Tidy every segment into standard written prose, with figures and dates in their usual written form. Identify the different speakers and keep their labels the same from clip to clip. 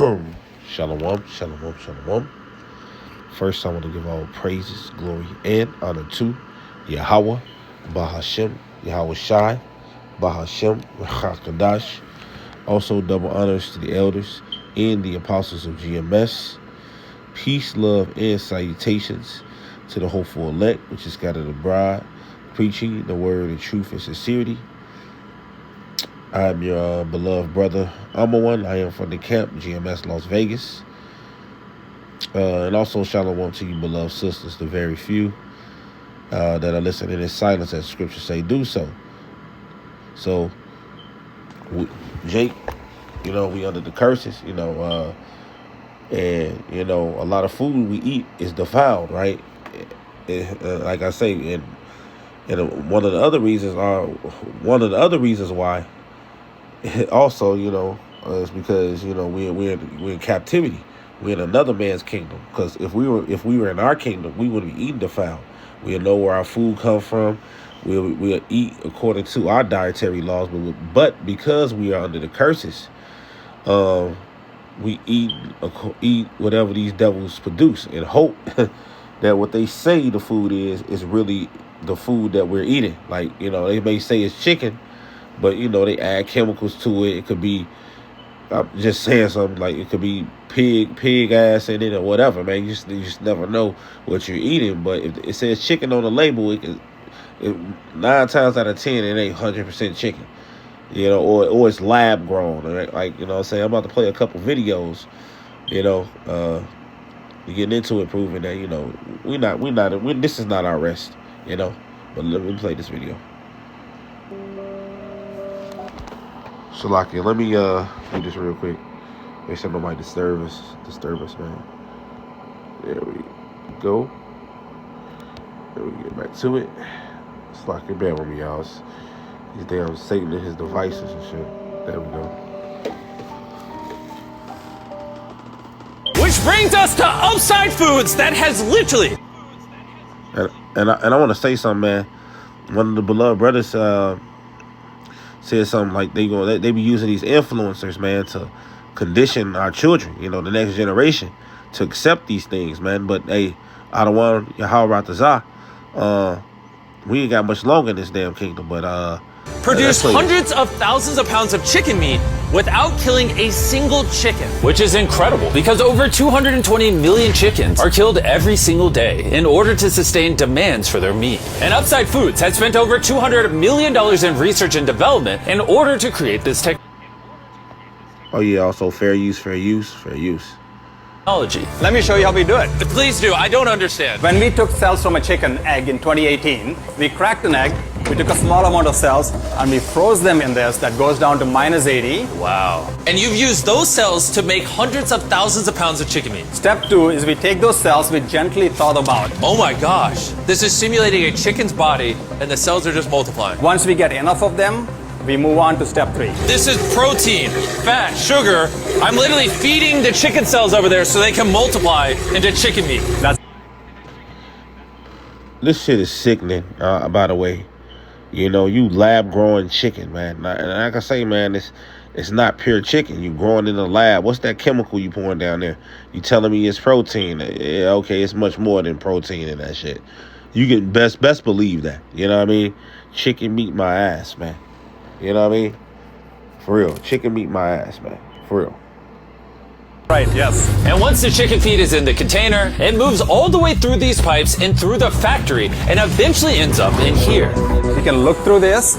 Speaker 1: Shalom, shalom, shalom. First, I want to give all praises, glory, and honor to Yahweh, Bahashem, Yahweh Shai, Bahashem, Rachakadash. Also, double honors to the elders and the apostles of GMS. Peace, love, and salutations to the hopeful elect, which is scattered abroad, preaching the word of truth and sincerity. I'm your beloved brother, One. I am from the camp, GMS Las Vegas. And also shalom to you, beloved sisters, the very few that are listening in silence, as scripture say, do so. So, Jake, we under the curses, and, a lot of food we eat is defiled, right? Like I say, and one of the other reasons why also, is because, we're in captivity. We're in another man's kingdom. Because if we were in our kingdom, we wouldn't be eating defiled. We'll know where our food comes from. We'll eat according to our dietary laws. But because we are under the curses, we eat whatever these devils produce and hope that what they say the food is really the food that we're eating. Like, they may say it's chicken, but, they add chemicals to it. It could be, I'm just saying something, like it could be pig ass in it or whatever, man. You just never know what you're eating. But if it says chicken on the label, it 9 times out of 10, it ain't 100% chicken, or it's lab grown, right? Like, what I'm saying, I'm about to play a couple videos, getting into it, proving that, this is not our rest, but let me play this video. Shalaki, let me do this real quick. Make sure nobody disturb us, man. There we go. Then we get back to it. Shalaki, bear with me, y'all. These damn Satan and his devices and shit. There we go.
Speaker 2: Which brings us to Upside Foods that has literally...
Speaker 1: And I want to say something, man. One of the beloved brothers said something like they be using these influencers, man, to condition our children, the next generation, to accept these things, man. But hey, I don't want Yahweh Ratazah. We ain't got much longer in this damn kingdom, but
Speaker 2: produce hundreds of thousands of pounds of chicken meat without killing a single chicken. Which is incredible, because over 220 million chickens are killed every single day in order to sustain demands for their meat. And Upside Foods has spent over $200 million in research and development in order to create this technology.
Speaker 1: Oh yeah, also fair use.
Speaker 3: Let me show you how we do it.
Speaker 2: Please do, I don't understand.
Speaker 3: When we took cells from a chicken egg in 2018, we cracked an egg, we took a small amount of cells, and we froze them in this that goes down to -80.
Speaker 2: Wow. And you've used those cells to make hundreds of thousands of pounds of chicken meat.
Speaker 3: Step 2 is we take those cells, we gently thaw them out.
Speaker 2: Oh my gosh. This is simulating a chicken's body, and the cells are just multiplying.
Speaker 3: Once we get enough of them, we move on to step 3.
Speaker 2: This is protein, fat, sugar. I'm literally feeding the chicken cells over there so they can multiply into chicken meat.
Speaker 1: This shit is sickening, by the way. You lab growing chicken, man. And like I say, man, it's not pure chicken. You growing in the lab. What's that chemical you pouring down there? You telling me it's protein? Yeah, okay, it's much more than protein in that shit. You can best believe that. You know what I mean? Chicken meat my ass, man. You know what I mean? For real. Chicken meat my ass, man. For real.
Speaker 3: Right, yes.
Speaker 2: And once the chicken feed is in the container, it moves all the way through these pipes and through the factory and eventually ends up in here.
Speaker 3: You can look through this.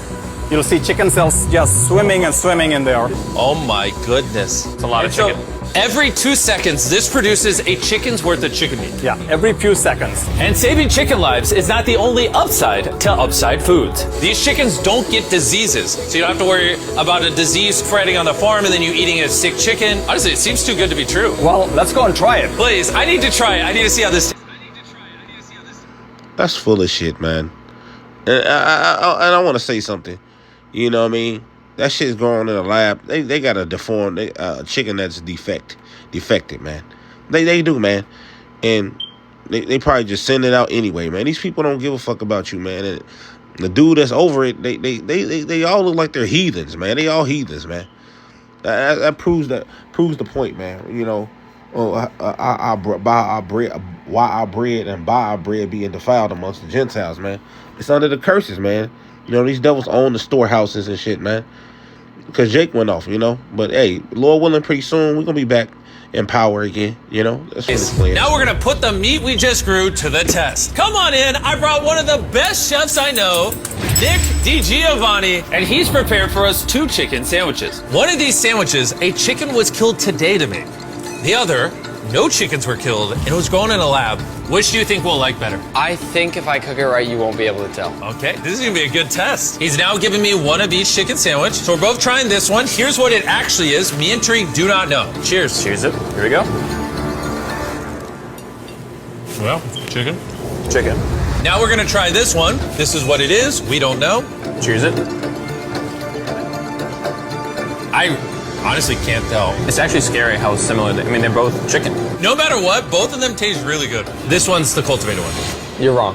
Speaker 3: You'll see chicken cells just swimming and swimming in there.
Speaker 2: Oh my goodness.
Speaker 3: It's a lot of chicken.
Speaker 2: Every 2 seconds, this produces a chicken's worth of chicken meat.
Speaker 3: Yeah, every few seconds.
Speaker 2: And saving chicken lives is not the only upside to Upside Foods. These chickens don't get diseases, so you don't have to worry about a disease spreading on the farm and then you eating a sick chicken. Honestly, it seems too good to be true.
Speaker 3: Well, let's go and try it.
Speaker 2: Please, I need to try it. I need to see how this...
Speaker 1: That's full of shit, man. And I want to say something. You know what I mean? That shit's growing in a lab. They got a deformed chicken that's defected, man. They do, man. And they probably just send it out anyway, man. These people don't give a fuck about you, man. And the dude that's over it, they all look like they're heathens, man. They all heathens, man. That proves the point, man. You know, buy our bread, why our bread and buy our bread being defiled amongst the Gentiles, man. It's under the curses, man. You know, these devils own the storehouses and shit, man. Because Jake went off, you know. But hey, Lord willing, pretty soon we're gonna be back in power again, you know. That's what it's playing.
Speaker 2: Now we're gonna put the meat we just grew to the test. Come on in. I brought one of the best chefs I know, Nick DiGiovanni, and he's prepared for us 2 chicken sandwiches. One of these sandwiches, a chicken was killed today to make. The other, no chickens were killed and it was grown in a lab. Which do you think we'll like better?
Speaker 4: I think if I cook it right, you won't be able to tell.
Speaker 2: Okay, this is gonna be a good test. He's now giving me one of each chicken sandwich. So we're both trying this one. Here's what it actually is. Me and Tariq do not know. Cheers.
Speaker 4: Cheers it. Here we go.
Speaker 2: Well, chicken.
Speaker 4: Chicken.
Speaker 2: Now we're gonna try this one. This is what it is. We don't know.
Speaker 4: Cheers it.
Speaker 2: I honestly can't tell.
Speaker 4: It's actually scary how similar they, I mean, they're both chicken.
Speaker 2: No matter what, both of them taste really good. This one's the cultivated one.
Speaker 4: You're wrong.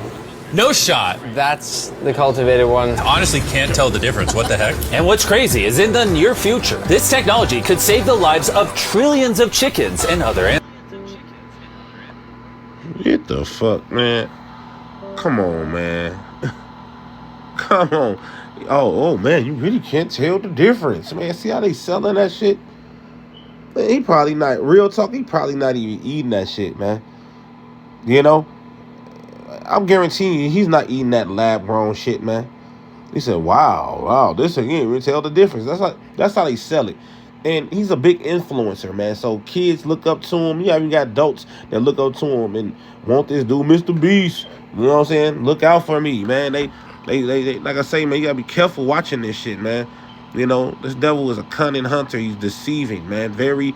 Speaker 2: No shot.
Speaker 4: That's the cultivated one.
Speaker 2: Honestly can't tell the difference. What the heck? And what's crazy is in the near future, this technology could save the lives of trillions of chickens and other animals.
Speaker 1: Get the fuck, man. Come on, man. Come on. Oh, man, you really can't tell the difference, man. See how they selling that shit? Man, he probably not, real talk, he probably not even eating that shit, man. You know? I'm guaranteeing you he's not eating that lab-grown shit, man. He said, wow, this again, really tell the difference. That's how they sell it. And he's a big influencer, man. So kids look up to him. You even got adults that look up to him and want this dude, Mr. Beast. You know what I'm saying? Look out for me, man. They like I say, man, you gotta be careful watching this shit, man. You know, this devil is a cunning hunter. He's deceiving, man. Very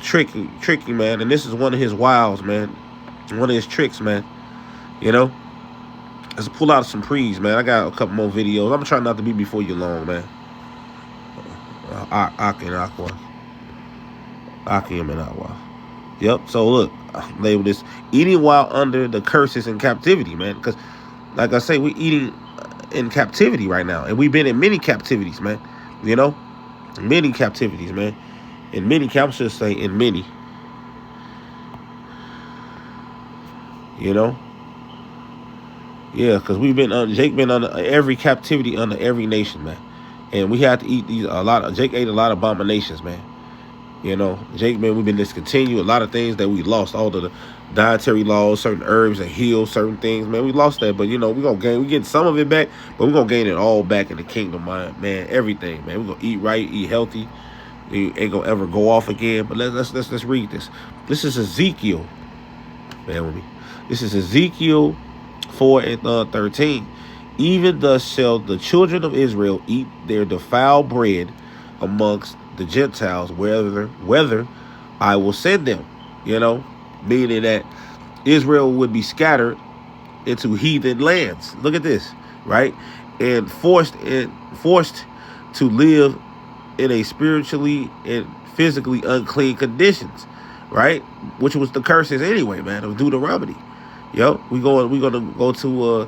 Speaker 1: tricky, man. And this is one of his wiles, man. One of his tricks, man. You know? Let's pull out some pre's, man. I got a couple more videos. I'm trying not to be before you long, man. Aki and Aqua. Akim and Aqua. Yep. So look, label this eating while under the curses in captivity, man. Because, like I say, we're eating in captivity right now, and we've been in many captivities, man. You know, many captivities, man. In many, I should say, in many. You know. Yeah, because we've been Jake been under every captivity under every nation, man. And we had to eat Jake ate a lot of abominations, man. You know, Jake, man, we've been discontinued. A lot of things that we lost, all of the dietary laws, certain herbs that heal certain things, man. We lost that, but, you know, we get some of it back, but we're going to gain it all back in the kingdom, man. Everything, man. We're going to eat right, eat healthy. We ain't going to ever go off again. But let's read this. This is Ezekiel. Man with me. This is Ezekiel 4:13. Even thus shall the children of Israel eat their defiled bread amongst the Gentiles, whether I will send them. You know, meaning that Israel would be scattered into heathen lands. Look at this, right? And forced to live in a spiritually and physically unclean conditions, right? Which was the curses anyway, man, of Deuteronomy. Yo, we're gonna go to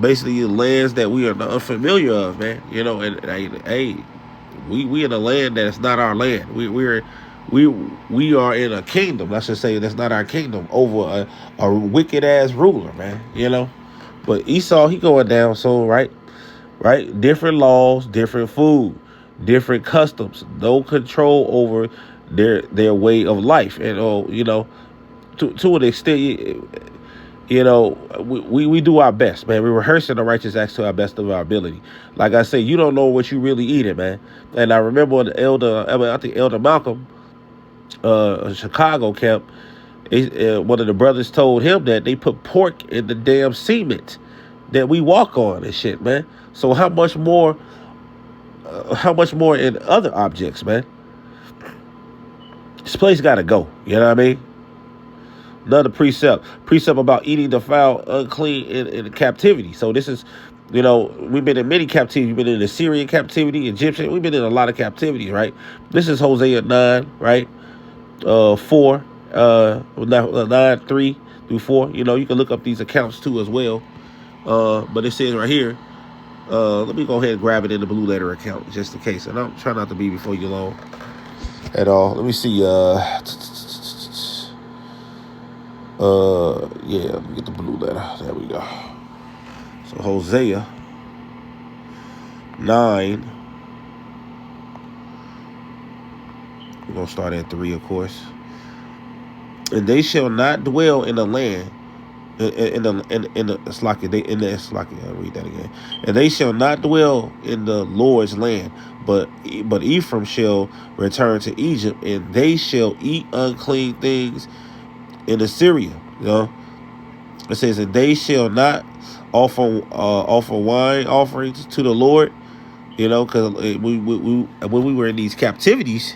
Speaker 1: basically lands that we are unfamiliar of, man. You know, and hey, we in a land that's not our land. We are in a kingdom, I should say, that's not our kingdom, over a wicked ass ruler, man. You know, but Esau, he going down soon, right? Different laws, different food, different customs, no control over their way of life, and you know, to an extent. You know, we do our best, man. We're rehearsing the righteous acts to our best of our ability. Like I say, you don't know what you really eating, man. And I remember when I think Elder Malcolm, Chicago camp, one of the brothers told him that they put pork in the damn cement that we walk on and shit, man. So how much more in other objects, man? This place got to go. You know what I mean? Another precept about eating defiled, unclean in captivity. So this is, you know, we've been in many captivities. We've been in Assyrian captivity, Egyptian. We've been in a lot of captivities, right? This is Hosea 9, right? 9, 3 through 4. You know, you can look up these accounts too as well. But it says right here, let me go ahead and grab it in the Blue Letter account just in case. And I'm trying not to be before you long. at all. Let me see. Yeah, let me get the blue letter. There we go. So Hosea 9. We're gonna start at 3, of course. And they shall not dwell in the land. It's like I'll read that again. And they shall not dwell in the Lord's land, but Ephraim shall return to Egypt, and they shall eat unclean things in Assyria. You know, it says, and they shall not offer wine offerings to the Lord. You know, because when we were in these captivities,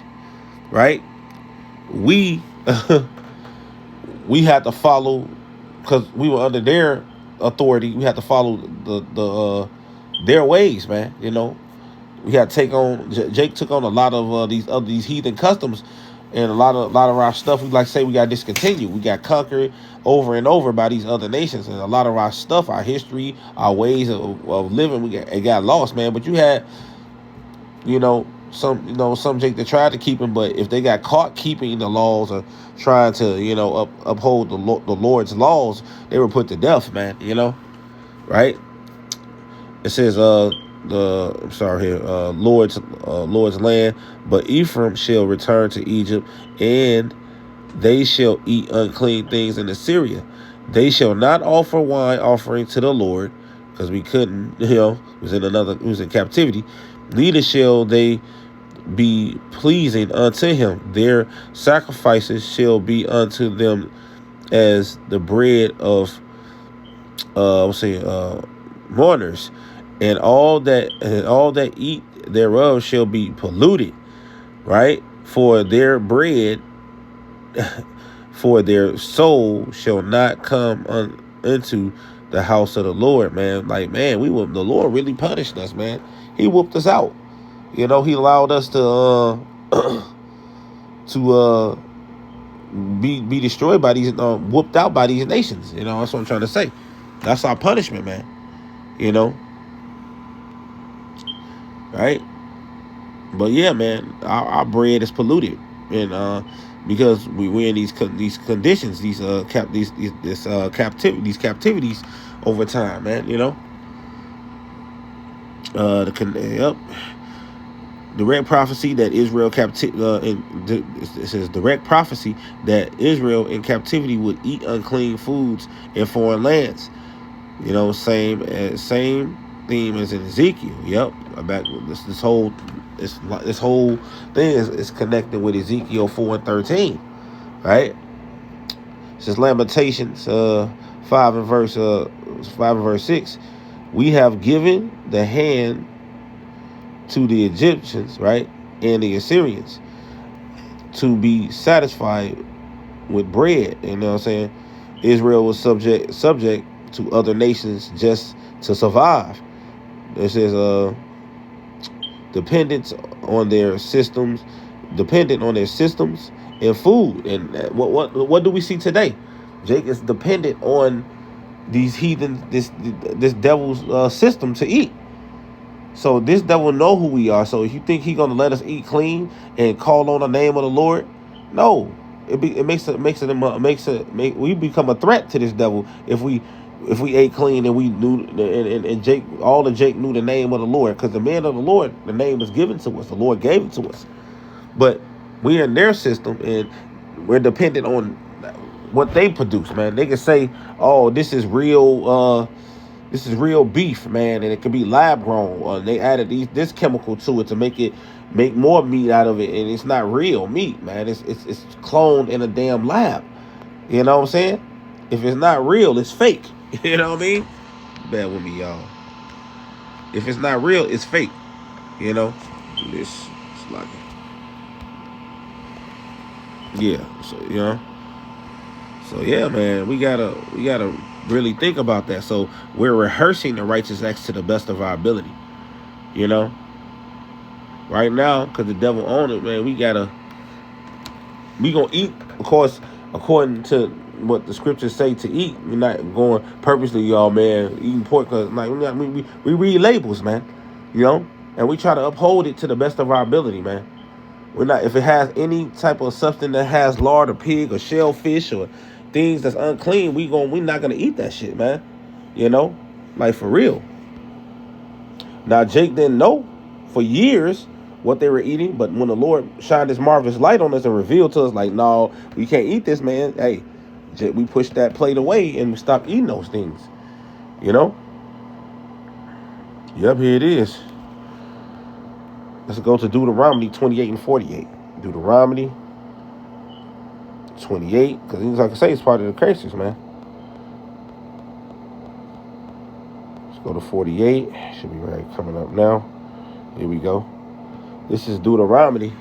Speaker 1: right? We we had to follow, because we were under their authority. We had to follow their ways, man. You know, we had to take on. Jake took on a lot of these heathen customs, and a lot of our stuff. We like to say we got discontinued. We got conquered over and over by these other nations, and a lot of our stuff, our history, our ways of living, it got lost, man. But you had, some Jake that tried to keep him, but if they got caught keeping the laws or trying to, uphold the Lord's laws, they were put to death, man. Right? It says, Lord's land, but Ephraim shall return to Egypt, and they shall eat unclean things in Assyria. They shall not offer wine offering to the Lord, because we couldn't, it was in captivity. Neither shall they be pleasing unto him. Their sacrifices shall be unto them as the bread of mourners, and all that eat thereof shall be polluted, right? For their bread, for their soul shall not come into the house of the Lord, man. Like, man, the Lord really punished us, man. He whooped us out. He allowed us to be destroyed by these, whooped out by these nations. That's what I'm trying to say. That's our punishment, man. Right? But yeah, man, our bread is polluted, and because we're in these conditions, these captivities over time, man. Direct prophecy that Israel it says direct prophecy that Israel in captivity would eat unclean foods in foreign lands. Same theme as in Ezekiel. Yep, this whole thing is connected with Ezekiel 4:13, right? It says Lamentations 5 and verse 6. We have given the hand to the Egyptians, right, and the Assyrians to be satisfied with bread. You know what I'm saying? Israel was subject to other nations just to survive. This is dependent on their systems and food. And what do we see today? Jake is dependent on these heathen, this devil's system to eat. So this devil know who we are. So if you think he's gonna let us eat clean and call on the name of the Lord, no. We become a threat to this devil if we ate clean and we knew and Jake knew the name of the Lord, because the man of the Lord, the name is given to us. The Lord gave it to us, but we're in their system and we're dependent on what they produce. Man, they can say, "Oh, this is real." This is real beef, man, and it could be lab grown. They added this chemical to it to make more meat out of it, and it's not real meat, man. It's cloned in a damn lab. You know what I'm saying? If it's not real, it's fake. You know what I mean? Bear with me, y'all. If it's not real, it's fake. This it's like, yeah. So yeah, man, we gotta really think about that. So we're rehearsing the righteous acts to the best of our ability. Right now, because the devil owns it, man, we gonna eat, of course, according to what the scriptures say to eat. We're not going purposely, y'all, man, eating pork, because we read labels, man, and we try to uphold it to the best of our ability, man. We're not. If it has any type of substance that has lard or pig or shellfish or things that's unclean, we're not gonna eat that shit, man. You know, like for real. Now Jake didn't know for years what they were eating, but when the Lord shined His marvelous light on us and revealed to us, like, no, we can't eat this, man. Hey, we pushed that plate away and we stopped eating those things. You know. Yep, here it is. Let's go to Deuteronomy 28 and 48. Deuteronomy 28, because like I say, it's part of the curses, man. Let's go to 48. Should be right coming up now. Here we go. This is Deuteronomy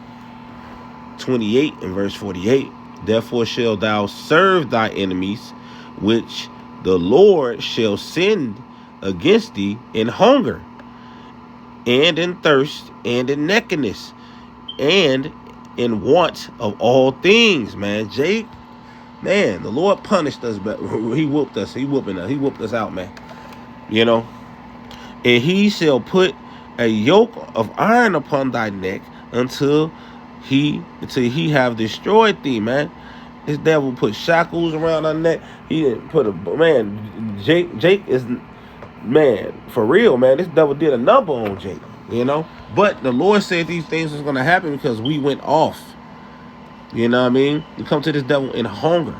Speaker 1: 28 and verse 48. Therefore shall thou serve thy enemies, which the Lord shall send against thee in hunger, and in thirst, and in nakedness, and in want of all things, man. Jake, man, the Lord punished us, but He whooped us. He whooped us out, man. You know, and He shall put a yoke of iron upon thy neck until he have destroyed thee, man. This devil put shackles around our neck. He didn't put Jake is, man, for real, man. This devil did a number on Jake, you know. But the Lord said these things was going to happen because we went off. You know what I mean? You come to this devil in hunger.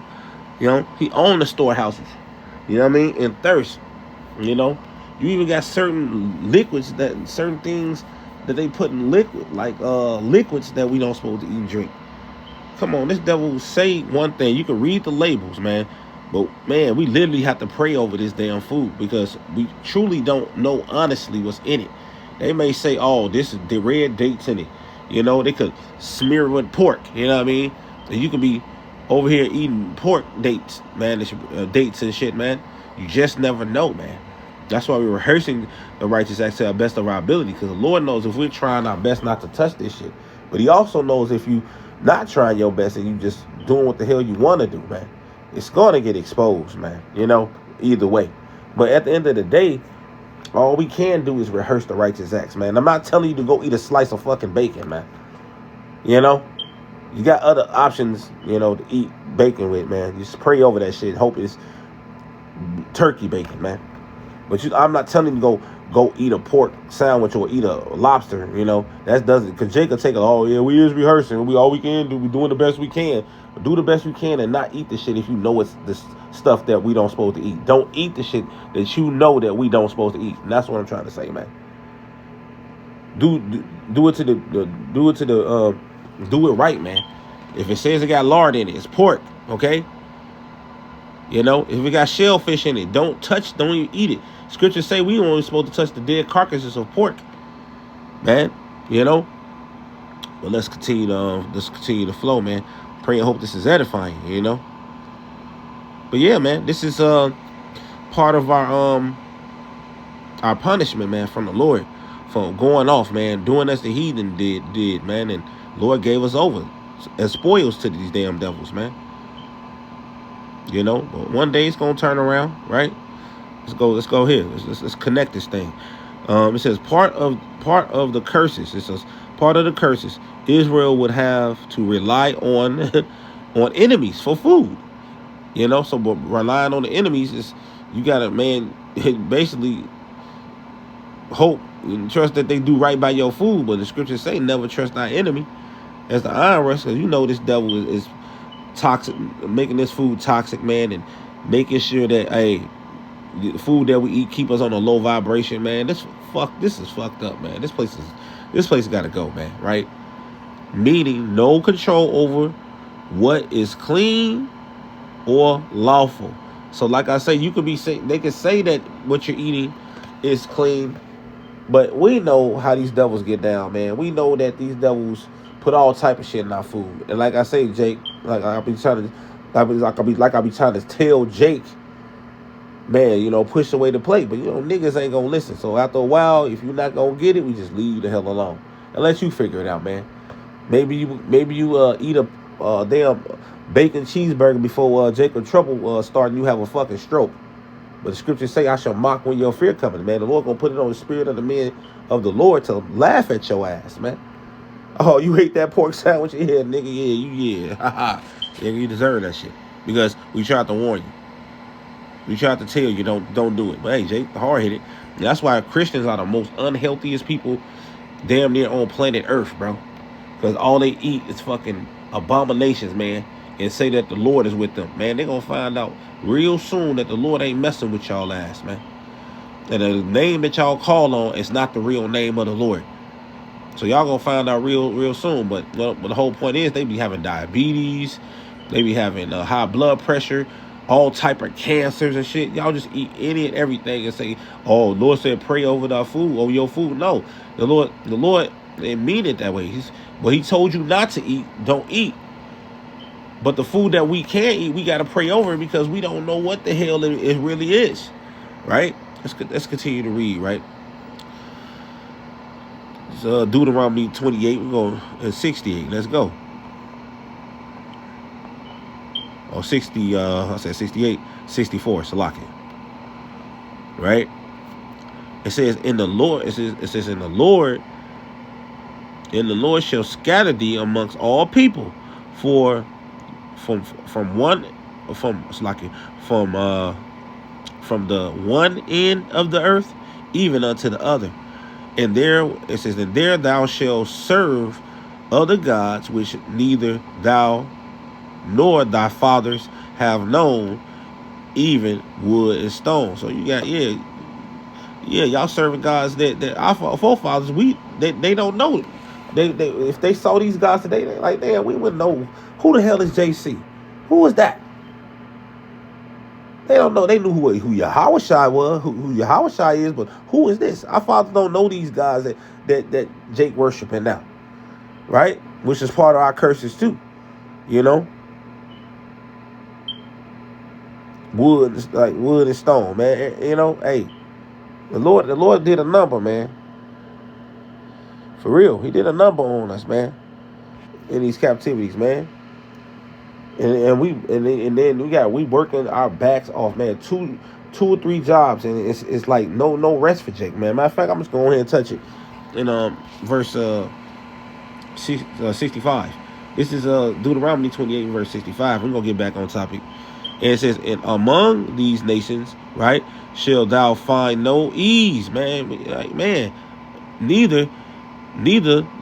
Speaker 1: You know, he owned the storehouses. You know what I mean? In thirst. You know, you even got certain liquids certain things that they put in liquid, like liquids that we don't supposed to eat and drink. Come on, this devil say one thing. You can read the labels, man. But, man, we literally have to pray over this damn food because we truly don't know honestly what's in it. They may say, oh, this is the red dates in it. You know, they could smear it with pork. You know what I mean? And you could be over here eating pork dates, man. Dates and shit, man. You just never know, man. That's why we're rehearsing the righteous acts to our best of our ability, because the Lord knows if we're trying our best not to touch this shit. But He also knows if you not trying your best and you just doing what the hell you want to do, man, it's going to get exposed, man, you know, either way. But at the end of the day, all we can do is rehearse the righteous acts, man. I'm not telling you to go eat a slice of fucking bacon, man. You know, you got other options, you know, to eat bacon with, man. You just pray over that shit. Hope it's turkey bacon, man. But I'm not telling you to go eat a pork sandwich or eat a lobster, you know. That doesn't, because Jacob take it, oh, yeah, we is rehearsing. All we can do, we doing the best we can. Do the best you can and not eat the shit if you know it's the stuff that we don't supposed to eat. Don't eat the shit that you know that we don't supposed to eat. And that's what I'm trying to say, man. Do it right, man. If it says it got lard in it, it's pork, okay? You know, if it got shellfish in it, don't even eat it. Scriptures say we only supposed to touch the dead carcasses of pork, man. You know. But let's continue to flow, man. Pray and hope this is edifying, you know. But yeah, man, this is part of our punishment, man, from the Lord for going off, man, doing as the heathen did, man, and Lord gave us over as spoils to these damn devils, man. You know, but one day it's gonna turn around, right? Let's go here. Let's connect this thing. It says part of the curses. It says part of the curses. Israel would have to rely on on enemies for food. You know, so but relying on the enemies is you gotta, man, basically hope and trust that they do right by your food. But the scriptures say never trust thy enemy as the iron wrestler. You know this devil is toxic, making this food toxic, man, and making sure that the food that we eat keep us on a low vibration, man. This is fucked up, man. This place gotta go, man, right? Meaning no control over what is clean or lawful. So like I say, they can say that what you're eating is clean, but we know how these devils get down, man. We know that these devils put all type of shit in our food. And like I say, Jake, I be trying to tell Jake, man, you know, push away the plate, but you know, niggas ain't gonna listen. So after a while, if you're not gonna get it, we just leave you the hell alone and let you figure it out, man. Maybe you eat a damn bacon cheeseburger before Jacob trouble start and you have a fucking stroke. But the scriptures say, I shall mock when your fear cometh, man. The Lord gonna put it on the spirit of the men of the Lord to laugh at your ass, man. Oh, you ate that pork sandwich? Yeah, nigga, yeah. Nigga, you deserve that shit. Because we tried to warn you. We tried to tell you don't do it. But hey, Jake, hard headed. That's why Christians are the most unhealthiest people damn near on planet Earth, bro. Because all they eat is fucking abominations, man. And say that the Lord is with them. Man, they gonna find out real soon that the Lord ain't messing with y'all ass, man. And the name that y'all call on is not the real name of the Lord. So y'all gonna find out real soon. But the whole point is they be having diabetes, they be having high blood pressure, all type of cancers and shit. Y'all just eat any and everything and say, "Oh, Lord said pray over our food, over your food." No, the Lord didn't mean it that way. He told you not to eat, don't eat. But the food that we can eat, we gotta pray over it because we don't know what the hell it really is, right? Let's continue to read, right? Deuteronomy 28, we're going to 68. Let's go. Or 60, I said 68, 64, Salaki. Right? It says, in the Lord, it says, in the Lord shall scatter thee amongst all people, for from the one end of the earth even unto the other. And there it says, and there thou shalt serve other gods which neither thou nor thy fathers have known, even wood and stone. So you got y'all serving gods that our forefathers they don't know. They if they saw these gods today, they like, damn, we wouldn't know who the hell is JC. Who is that? They don't know. They knew who Yahushua was, who Yahushua is, but who is this? Our fathers don't know these guys that Jake worshiping now, right? Which is part of our curses too, you know. Wood and stone, man. You know, hey, the Lord did a number, man. For real, He did a number on us, man, in these captivities, man. And then we working our backs off, man. Two or three jobs, and it's like no rest for Jake, man. Matter of fact, I'm just going to go ahead and touch it in verse 65. This is Deuteronomy 28 verse 65. We're gonna get back on topic. And it says, and among these nations, right, shall thou find no ease, man. Like, man, neither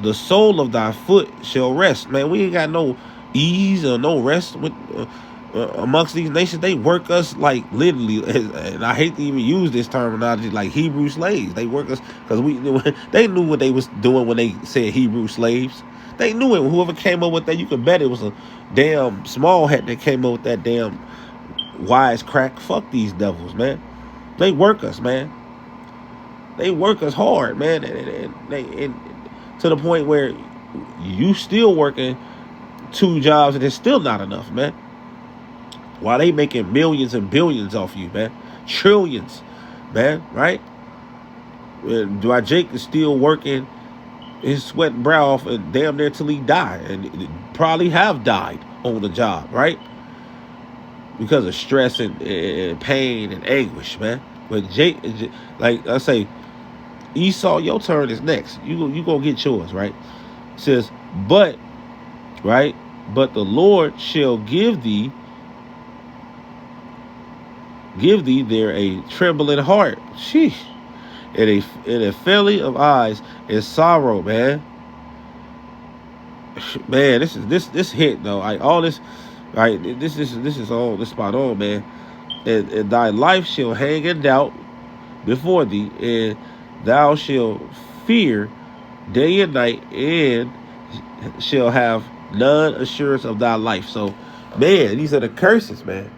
Speaker 1: the sole of thy foot shall rest, man. We ain't got no ease or no rest with amongst these nations. They work us like literally, and I hate to even use this terminology, like Hebrew slaves. They work us because they knew what they was doing when they said Hebrew slaves. They knew it. Whoever came up with that, you can bet it was a damn small hat that came up with that damn wise crack. Fuck these devils, man. They work us, man. They work us hard, man, and to the point where you still working 2 jobs and it's still not enough, man. While they making millions and billions off you, man, trillions, man, right? While Jake is still working his sweat and brow off and damn near till he died, and probably have died on the job, right? Because of stress and pain and anguish, man. But Jake, like I say, Esau, your turn is next. You gonna get yours, right? It says, but the Lord shall give thee there a trembling heart, sheesh, and a failing of eyes and sorrow, man. Man, this hit though. Like all this, right? This is all this spot on, man. And thy life shall hang in doubt before thee, and thou shalt fear day and night, and shall have none assurance of thy life. So, man, these are the curses, man.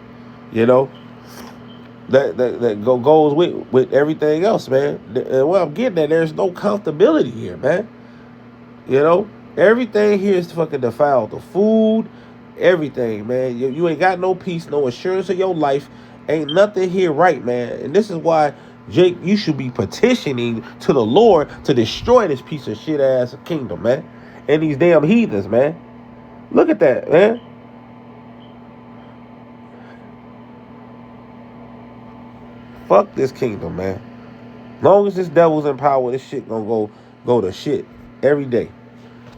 Speaker 1: You know, that goes with everything else, man. And what I'm getting at, there's no comfortability here, man. You know, everything here is fucking defiled. The food, everything, man. You ain't got no peace, no assurance of your life. Ain't nothing here right, man. And this is why, Jake, you should be petitioning to the Lord to destroy this piece of shit ass kingdom, man. And these damn heathens, man. Look at that, man. Fuck this kingdom, man. Long as this devil's in power, this shit gonna go to shit every day.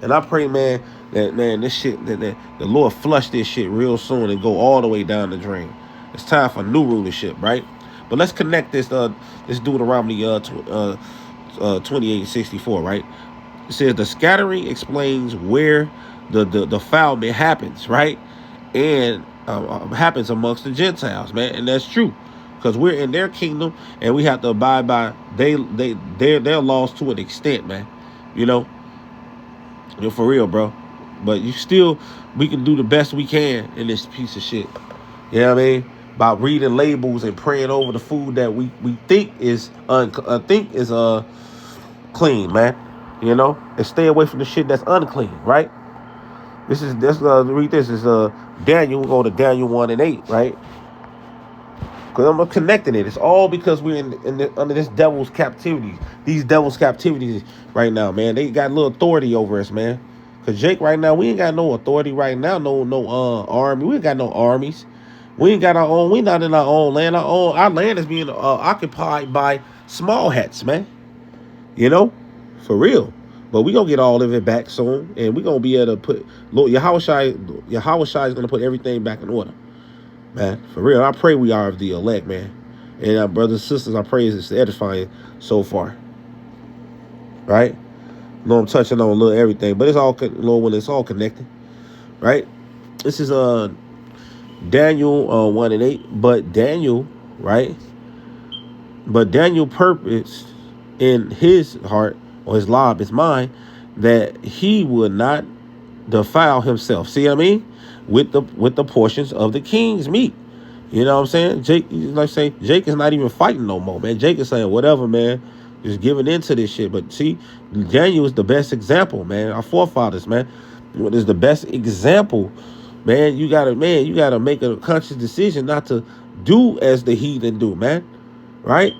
Speaker 1: And I pray, man, that this shit that the Lord flush this shit real soon and go all the way down the drain. It's time for new rulership, right? But let's connect this Deuteronomy 28:64, right? It says the scattering explains where the defilement happens, right? And happens amongst the Gentiles, man, and that's true, because we're in their kingdom and we have to abide by their laws to an extent, man. You know, for real, bro. But we can do the best we can in this piece of shit. You know what I mean? By reading labels and praying over the food that we think is clean, man. You know, and stay away from the shit that's unclean, right? Read this. Is Daniel. We'll go to Daniel 1:8, right? Because I'm connecting it. It's all because we're under this devil's captivity. These devil's captivities right now, man. They got a little authority over us, man. Because Jake, right now, we ain't got no authority right now. No army. We ain't got no armies. We ain't got our own. We not in our own land. Our land is being occupied by small hats, man. You know, for real. But we gonna get all of it back soon, and we gonna be able to put Lord Yahushua is gonna put everything back in order, man. For real. I pray we are of the elect, man. And our brothers and sisters, I pray it's edifying so far. Right? I know I'm touching on a little everything, but it's all when it's all connected, right? This is Daniel 1:8, but Daniel, right? But Daniel purposed in his heart, or his mind, that he would not defile himself. See what I mean? With the portions of the king's meat. You know what I'm saying? Jake is not even fighting no more, man. Jake is saying, whatever, man. Just giving into this shit. But see, Daniel is the best example, man. Our forefathers, man. It is the best example, man. You gotta make a conscious decision not to do as the heathen do, man. Right?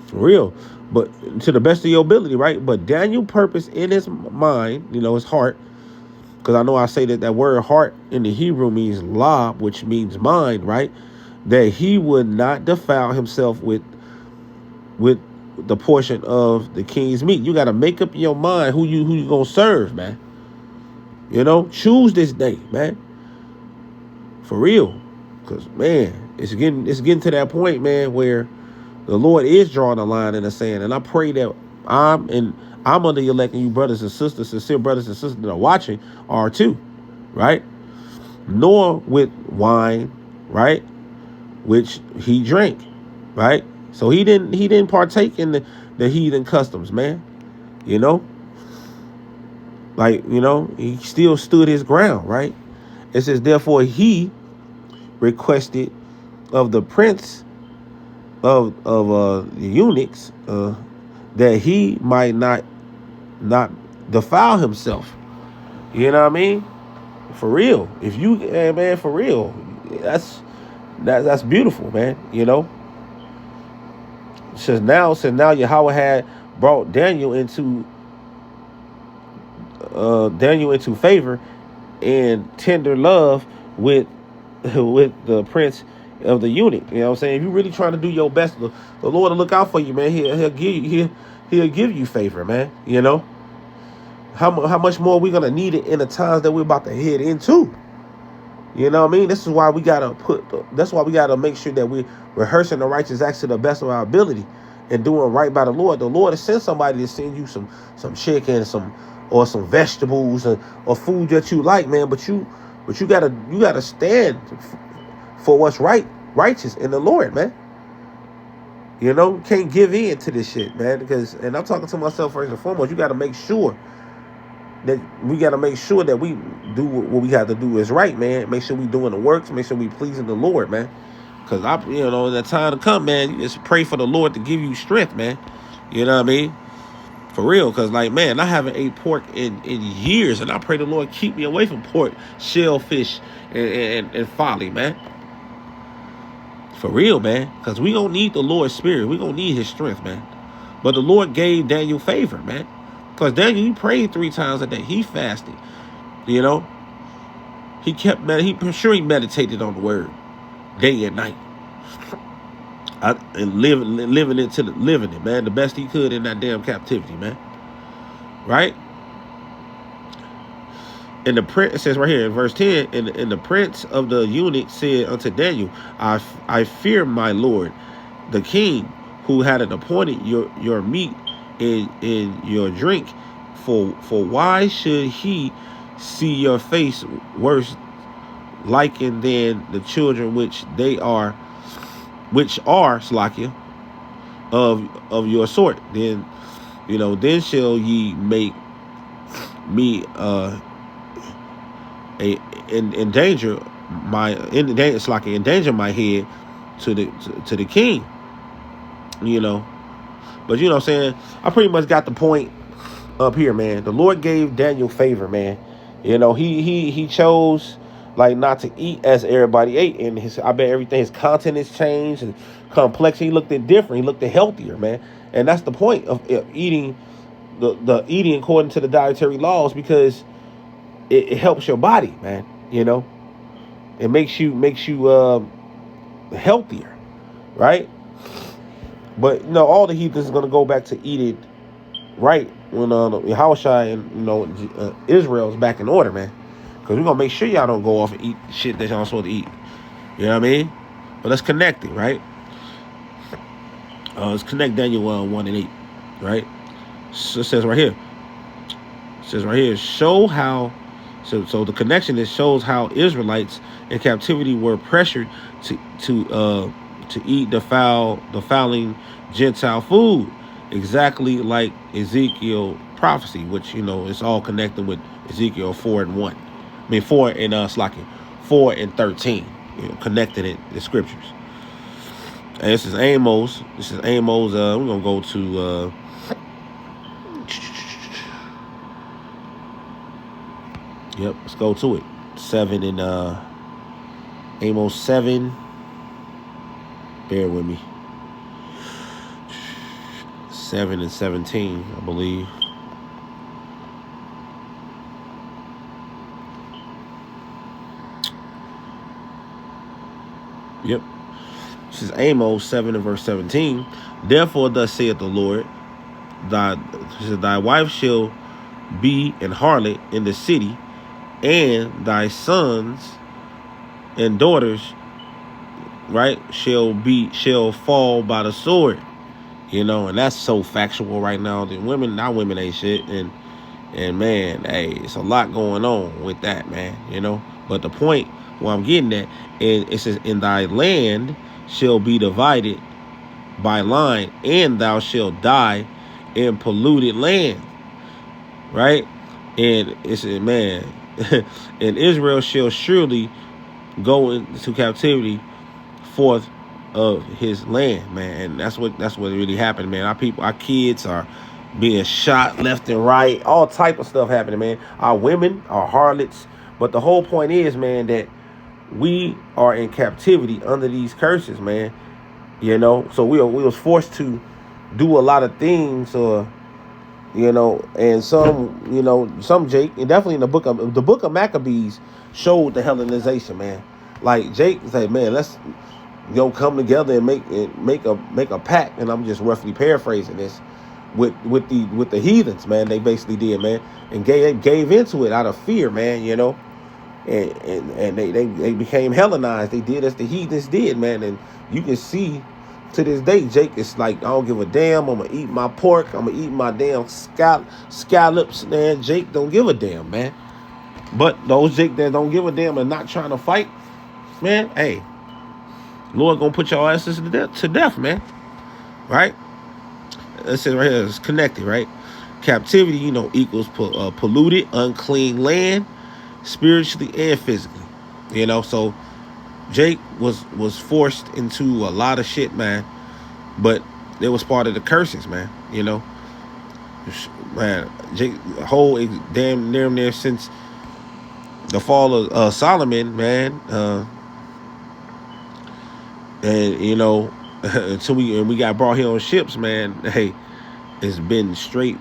Speaker 1: For real. But to the best of your ability, right? But Daniel purposed in his mind, his heart, because I know I say that word heart in the Hebrew means lab, which means mind, right? That he would not defile himself with the portion of the king's meat. You got to make up your mind who you gonna serve, man. Choose this day, man. For real, because man, it's getting to that point, man, where the Lord is drawing a line in the sand, and I pray that I'm under the elect, and you brothers and sisters, sincere brothers and sisters that are watching, are too, right? Nor with wine, right, which he drank, right? So he didn't partake in the heathen customs, man. He still stood his ground, right? It says, therefore he requested of the prince of the eunuchs that he might not defile himself. You know what I mean? For real. If you, man, for real, that's beautiful, man. Since now Yahweh had brought Daniel into favor and tender love with the prince of the eunuch. You know what I'm saying? If you're really trying to do your best, the Lord will look out for you, man. He'll give you favor, man. How much more are we gonna need it in the times that we're about to head into? You know what I mean? That's why we gotta make sure that we're rehearsing the righteous acts to the best of our ability and doing right by the Lord. The Lord will send somebody to send you some chicken, some vegetables, or food that you like, man. But you gotta stand for what's righteous in the Lord, man. Can't give in to this shit, man. And I'm talking to myself first and foremost. You gotta make sure that we do what we have to do is right, man. Make sure we doing the works. Make sure we pleasing the Lord, man. Because in that time to come, man, you just pray for the Lord to give you strength, man. You know what I mean? For real. Because, man, I haven't ate pork in years, and I pray the Lord keep me away from pork, shellfish, and folly, man. For real, man. Because we don't need the Lord's spirit. We don't need his strength, man. But the Lord gave Daniel favor, man. Because Daniel, he prayed 3 times a day. He fasted. He he meditated on the word day and night. And living it, man. The best he could in that damn captivity, man. Right? And the prince, it says right here in verse 10, and the prince of the eunuchs said unto Daniel, I fear my lord, the king, who had appointed your meat and your drink. For why should he see your face worse likened than the children which are Slakia of your sort? Then then shall ye make me endanger my head to the king. But what I'm saying, I pretty much got the point up here, man. The Lord gave Daniel favor, man. He chose like not to eat as everybody ate, and I bet everything, his content has changed and complexion. He looked at different. He looked at healthier, man. And that's the point of eating the eating according to the dietary laws, because it helps your body, man. It makes you healthier, right? But all the heathens is gonna go back to eat it right when Yahushua and Israel's back in order, man. Because we're gonna make sure y'all don't go off and eat shit that y'all supposed to eat. You know what I mean? But let's connect it, right? Let's connect Daniel 1 and 8, right? So it says right here. Show how. So the connection is shows how Israelites in captivity were pressured to eat defiling Gentile food, exactly like Ezekiel prophecy, which it's all connected with Ezekiel 4 and 1. I mean 4 and 4 and 13. Connected in the scriptures. And this is Amos. We're gonna go to yep, let's go to it. 7 and Amos 7. Bear with me. 7 and 17, I believe. Yep. This is Amos 7 and verse 17. Therefore, thus saith the Lord, thy wife shall be an harlot in the city, and thy sons and daughters, right, shall fall by the sword. And that's so factual right now. The women ain't shit, and man, hey, it's a lot going on with that, man. But the point where I'm getting at, and it says, in thy land shall be divided by line, and thou shalt die in polluted land, right? And it says, man, and Israel shall surely go into captivity forth of his land, man. And that's what really happened, man. Our kids are being shot left and right, all type of stuff happening, man. Our women are harlots. But the whole point is, man, that we are in captivity under these curses, man. So we was forced to do a lot of things, and some Jake, and definitely in the book of Maccabees showed the Hellenization, man. Like Jake said, man, let's come together and make a pact, and I'm just roughly paraphrasing this, with the heathens, man. They basically did, man, and gave into it out of fear, man. And they became Hellenized. They did as the heathens did, man. And you can see to this day, Jake, it's like, I don't give a damn. I'm gonna eat my pork. I'm gonna eat my damn scallops, man. Jake don't give a damn, man. But those Jake that don't give a damn and not trying to fight, man, hey, Lord gonna put your asses to death, man. Right? It says right here, it's connected, right? Captivity, equals polluted, unclean land, spiritually and physically. So Jake was forced into a lot of shit, man. But it was part of the curses, man. Man, Jake, whole damn near since the fall of Solomon, man. And until we got brought here on ships, man. Hey, it's been straight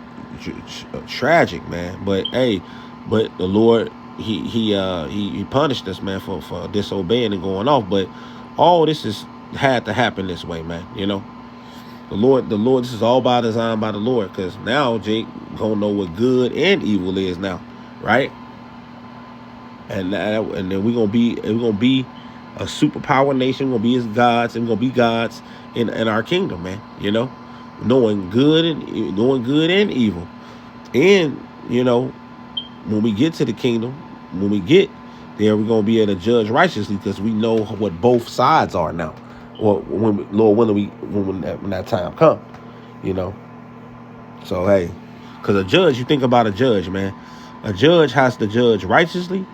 Speaker 1: tragic, man. But hey, the Lord, he punished us, man, for disobeying and going off. But all this had to happen this way, man. The Lord, this is all by design by the Lord, because now Jake gonna know what good and evil is now, right? and then we're gonna be a superpower nation. We're gonna be his gods, and we're gonna be gods in our kingdom, man. You know, knowing good and evil, and you know, when we get to the kingdom, when we get there, we're gonna be able to judge righteously because we know what both sides are now. Or when Lord willing, when that time comes, you know. So hey, because a judge, you think about a judge, man. A judge has to judge righteously.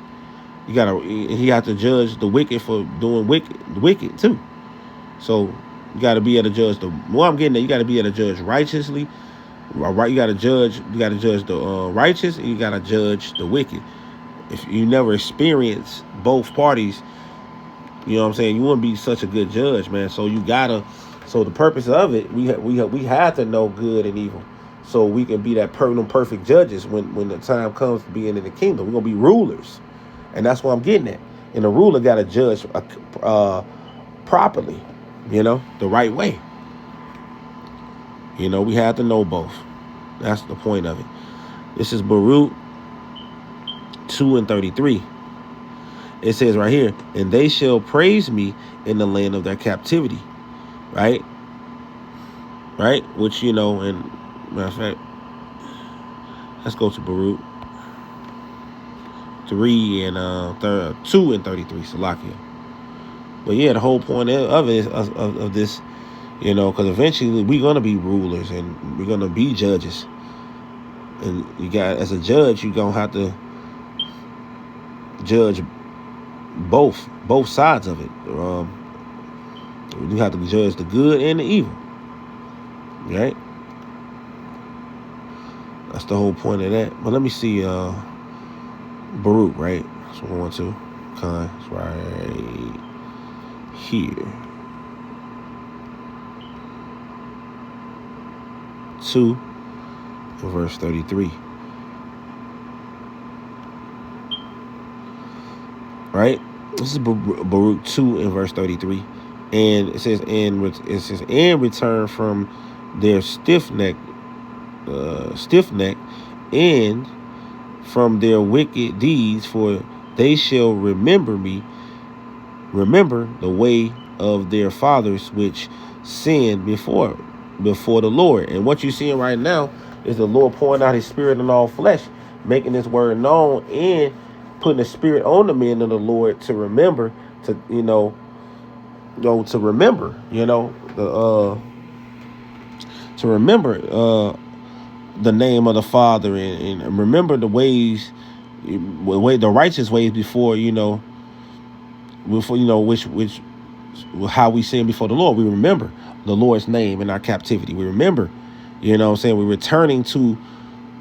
Speaker 1: He has to judge the wicked for doing wicked too. So you got to be able to judge the. What I'm getting at, you got to be able to judge righteously. Right, you got to judge the righteous, and you got to judge the wicked. If you never experience both parties, you know what I'm saying, you wouldn't be such a good judge, man. So you gotta. So the purpose of it, we have to know good and evil, so we can be that perfect judges when the time comes to being in the kingdom. We're gonna be rulers, and that's what I'm getting at. And the ruler got to judge properly, you know, the right way. You know, we have to know both. That's the point of it. This is Baruch 2:33. It says right here, and they shall praise me in the land of their captivity. Right? Right? Which, you know, and matter of fact, let's go to Baruch 2:33, Salakia. But yeah, the whole point of it is of this, you know, because eventually we're gonna be rulers and we're gonna be judges, and you got, as a judge, you're gonna have to judge both sides of it. You have to judge the good and the evil, right? That's the whole point of that. But let me see, Baruch, right? That's what I want to. It's right here. 2 verse 33. Right? This is Baruch 2 and verse 33. And it says, and return from their stiff neck, and from their wicked deeds, for they shall remember the way of their fathers, which sinned before the Lord. And what you're seeing right now is the Lord pouring out his spirit on all flesh, making his word known, and putting the spirit on the men of the Lord to remember, to remember the name of the Father, and remember the ways, the righteous ways before which how we sin before the Lord. We remember the Lord's name in our captivity. We remember, you know what I'm saying, we're returning to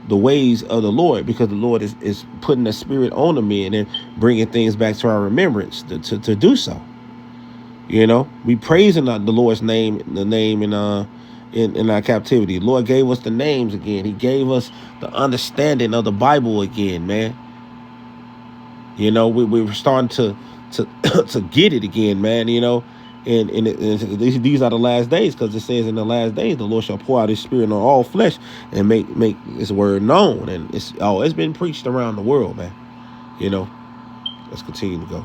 Speaker 1: the ways of the Lord, because the Lord is putting the spirit on the men and bringing things back to our remembrance to do so. You know, we praising the Lord's name, the name in our captivity. The Lord gave us the names again. He gave us the understanding of the Bible again, man. You know, we're starting to get it again, man. You know, and these are the last days, because it says in the last days the Lord shall pour out his spirit on all flesh and make his word known. And it's been preached around the world, man. You know, let's continue to go.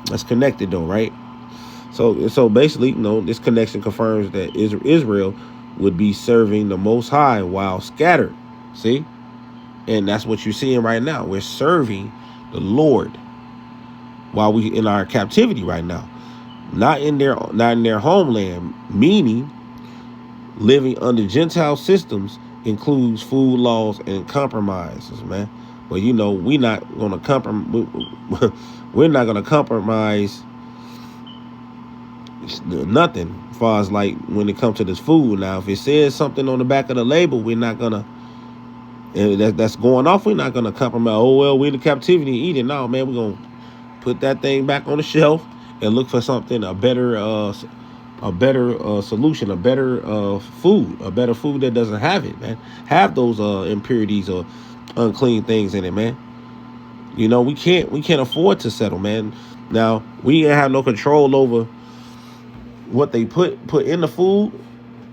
Speaker 1: That's connected though, right? So basically, you know, this connection confirms that Israel would be serving the Most High while scattered. See? And that's what you're seeing right now. We're serving the Lord while we in our captivity right now. Not in their homeland, meaning living under Gentile systems includes food laws and compromises, man. But you know, we're not gonna compromise nothing as far as like when it comes to this food. Now, if it says something on the back of the label, we're not gonna, and that's going off, we're not gonna compromise. Oh well, we're in the captivity and eat it. No, man, we're gonna put that thing back on the shelf and look for something, a better solution, a better food that doesn't have it, man. Have those impurities or unclean things in it, man. You know, we can't afford to settle, man. Now, we have no control over what they put in the food,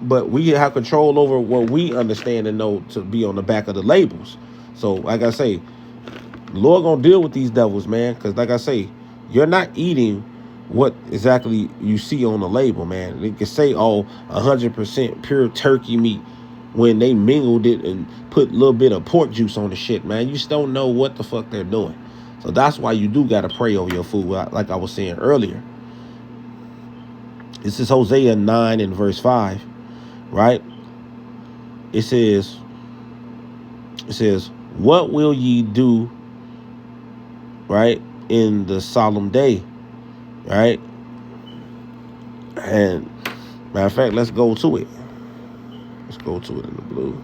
Speaker 1: but we have control over what we understand and know to be on the back of the labels. So, like I say, The Lord gonna deal with these devils, man. Because like I say, you're not eating what exactly you see on the label, man. They can say, oh, 100% pure turkey meat when they mingled it and put a little bit of pork juice on the shit, man. You just don't know what the fuck they're doing. So that's why you do got to pray over your food, like I was saying earlier. This is Hosea 9 and verse 5, right? It says, what will ye do, right, in the solemn day, right? And matter of fact, let's go to it. Let's go to it in the blue.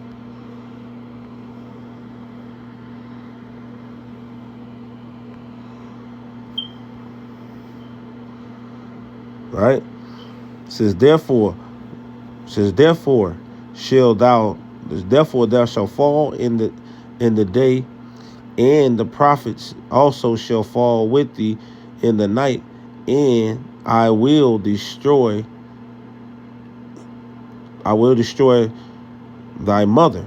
Speaker 1: Right? It says therefore thou shalt fall in the day, and the prophets also shall fall with thee in the night, and I will destroy thy mother.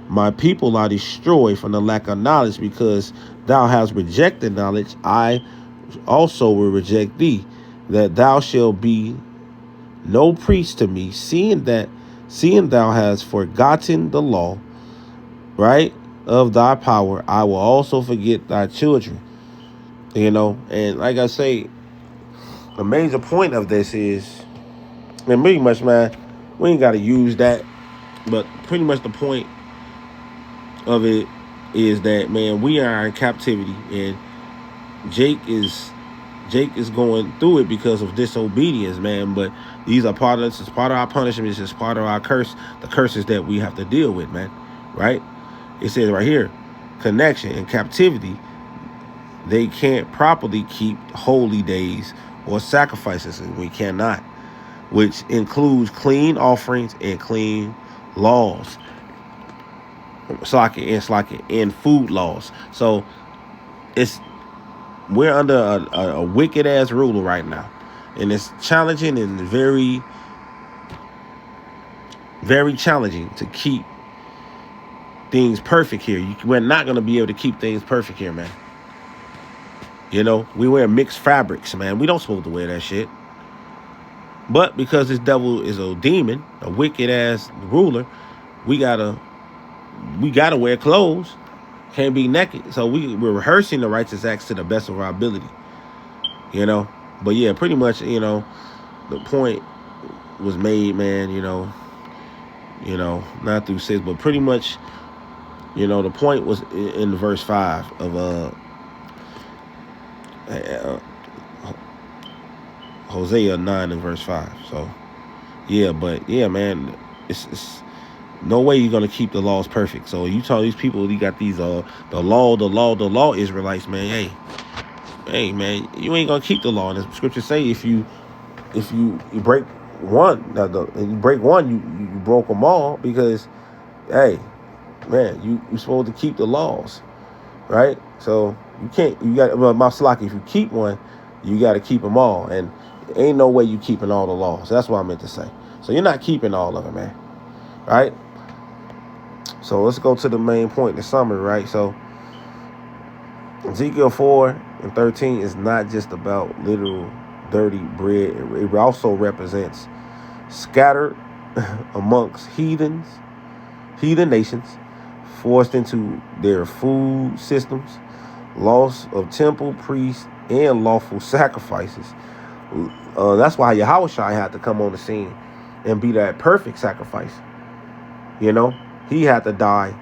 Speaker 1: My people are destroyed from the lack of knowledge, because thou hast rejected knowledge. I also will reject thee, that thou shalt be no priest to me, seeing thou hast forgotten the law, right, of thy power. I will also forget thy children. You know, and like I say, the major point of this is, and pretty much, man, we ain't got to use that, but pretty much the point of it is that, man, we are in captivity, and Jake is going through it because of disobedience, man. But these are part of this. It's part of our punishment. It's just part of our curse. The curses that we have to deal with, man. Right? It says right here, connection in captivity. They can't properly keep holy days or sacrifices, and we cannot, which includes clean offerings and clean laws. It's like in food laws. So we're under a wicked ass ruler right now, and it's challenging and very, very challenging to keep things perfect here. We're not going to be able to keep things perfect here, man. You know, we wear mixed fabrics, man. We don't supposed to wear that shit. But because this devil is a demon, a wicked ass ruler, we gotta wear clothes. Can't be naked. So we're rehearsing the righteous acts to the best of our ability. You know? But yeah, pretty much, you know, the point was made, man, you know, not through 6, but pretty much, you know, the point was in verse 5 of Hosea 9 and verse 5. So yeah, but yeah, man, it's no way you're gonna keep the laws perfect. So you tell these people, you got these the law Israelites, man. Hey man, you ain't gonna keep the law. And the scriptures say if you break one, you broke them all, because hey man, you supposed to keep the laws, right? So you can't. You got if you keep one, you got to keep them all, and ain't no way you keeping all the laws. That's what I meant to say. So you're not keeping all of them, man. Right? So let's go to the main point, the summary, right? So Ezekiel 4 and 13 is not just about literal dirty bread. It also represents scattered amongst heathen nations, forced into their food systems, loss of temple, priests, and lawful sacrifices. That's why Yahushua had to come on the scene and be that perfect sacrifice. You know, he had to die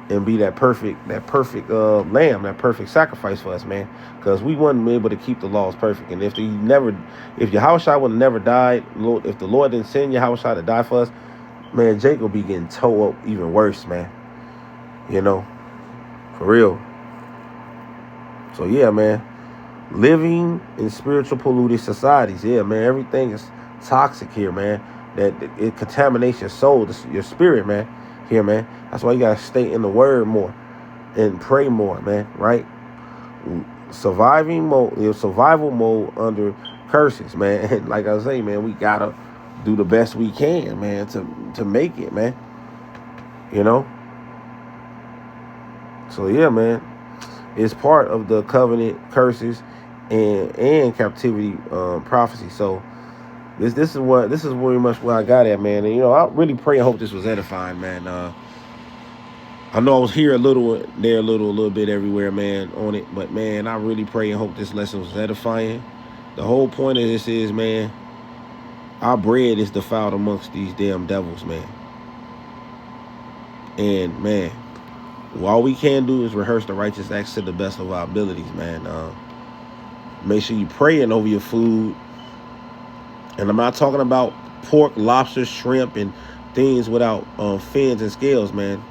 Speaker 1: and be that perfect lamb, that perfect sacrifice for us, man. Because we wouldn't be able to keep the laws perfect. And if Yahushua would have never died, if the Lord didn't send Yahushua to die for us, man, Jacob would be getting towed up even worse, man. You know, for real. So yeah, man, living in spiritual polluted societies. Yeah, man, everything is toxic here, man. That it contaminates your soul, your spirit, man. Here, man. That's why you gotta stay in the word more and pray more, man. Right? Survival mode under curses, man. And like I say, man, we gotta do the best we can, man, to make it, man. You know. So yeah, man, it's part of the covenant curses and captivity prophecy. So this is very much where I got at, man. And I really pray and hope this was edifying, man. I know I was here a little, there a little bit everywhere, man, on it. But man, I really pray and hope this lesson was edifying. The whole point of this is, man, our bread is defiled amongst these damn devils, man. And man, all we can do is rehearse the righteous acts to the best of our abilities, man. Make sure you praying over your food. And I'm not talking about pork, lobster, shrimp, and things without fins and scales, man.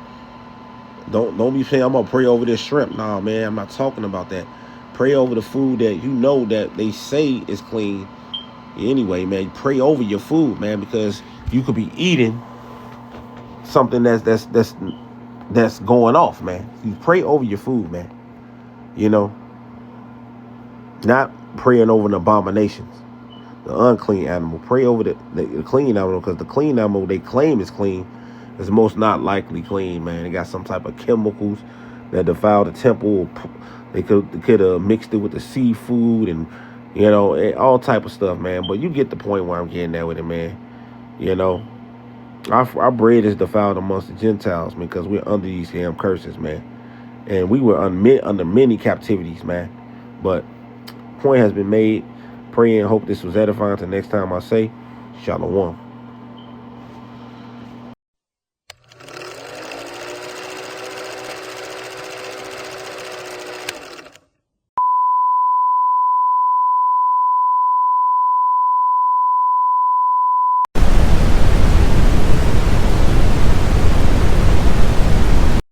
Speaker 1: Don't be saying I'm gonna pray over this shrimp. Nah, man, I'm not talking about that. Pray over the food that that they say is clean. Anyway, man, pray over your food, man, because you could be eating something that's going off, man. You pray over your food, man. Not praying over the abominations, the unclean animal. Pray over the clean animal, because the clean animal they claim is clean is most not likely clean, man. They got some type of chemicals that defile the temple. They could have mixed it with the seafood and all type of stuff, man. But you get the point where I'm getting at with it, man. Our bread is defiled amongst the Gentiles, man, because we're under these damn curses, man. And we were under many captivities, man. But point has been made. Pray and hope this was edifying. Till next time I say, Shalom.